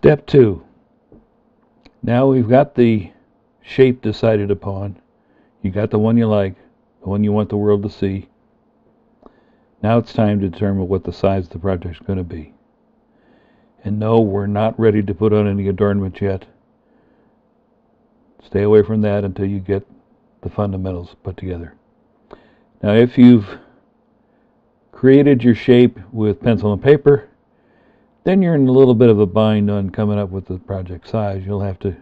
Step 2. Now we've got the shape decided upon. You got the one you like, the one you want the world to see. Now it's time to determine what the size of the project is going to be. And no, we're not ready to put on any adornment yet. Stay away from that until you get the fundamentals put together. Now if you've created your shape with pencil and paper, then you're in a little bit of a bind on coming up with the project size. You'll have to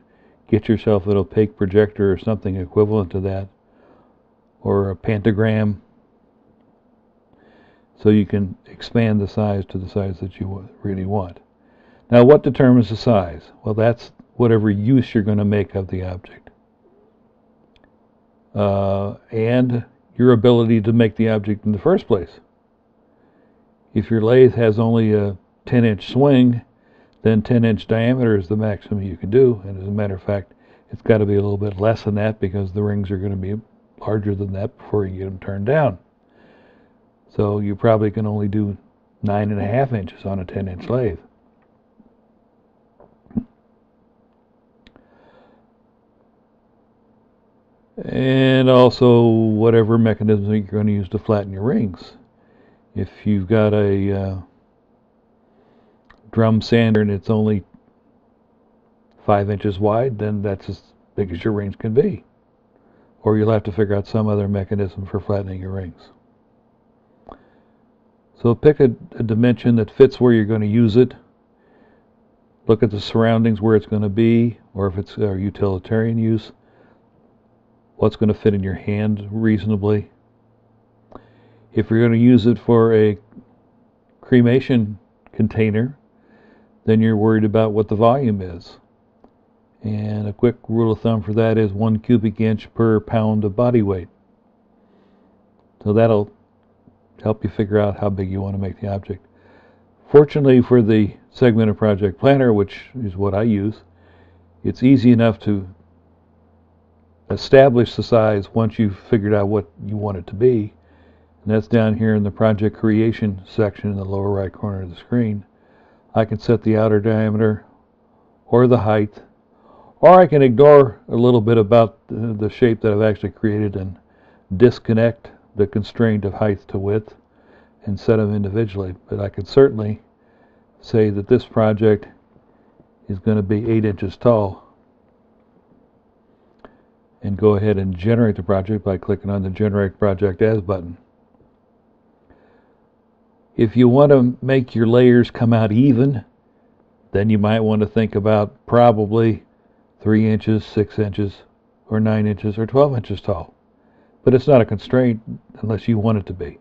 get yourself an opaque projector or something equivalent to that, or a pentagram, so you can expand the size to the size that you really want. Now what determines the size? Well, that's whatever use you're going to make of the object, and your ability to make the object in the first place. If your lathe has only a 10-inch swing, then 10-inch diameter is the maximum you can do, and as a matter of fact, it's got to be a little bit less than that because the rings are going to be larger than that before you get them turned down. So you probably can only do 9.5 inches on a 10-inch lathe. And also whatever mechanism you're going to use to flatten your rings. If you've got a drum sander and it's only 5 inches wide, then that's as big as your rings can be. Or you'll have to figure out some other mechanism for flattening your rings. So pick a dimension that fits where you're going to use it. Look at the surroundings where it's going to be, or if it's a utilitarian use, what's going to fit in your hand reasonably. If you're going to use it for a cremation container, then you're worried about what the volume is. And a quick rule of thumb for that is 1 cubic inch per pound of body weight. So that'll help you figure out how big you want to make the object. Fortunately for the segmented project planner, which is what I use, it's easy enough to establish the size once you've figured out what you want it to be. And that's down here in the project creation section in the lower right corner of the screen. I can set the outer diameter or the height, or I can ignore a little bit about the shape that I've actually created and disconnect the constraint of height to width and set them individually. But I could certainly say that this project is going to be 8 inches tall and go ahead and generate the project by clicking on the Generate Project As button. If you want to make your layers come out even, then you might want to think about probably 3 inches, 6 inches, or 9 inches, or 12 inches tall. But it's not a constraint unless you want it to be.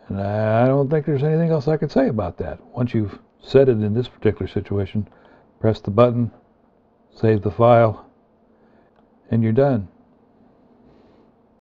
And I don't think there's anything else I can say about that. Once you've set it in this particular situation, press the button, save the file, and you're done.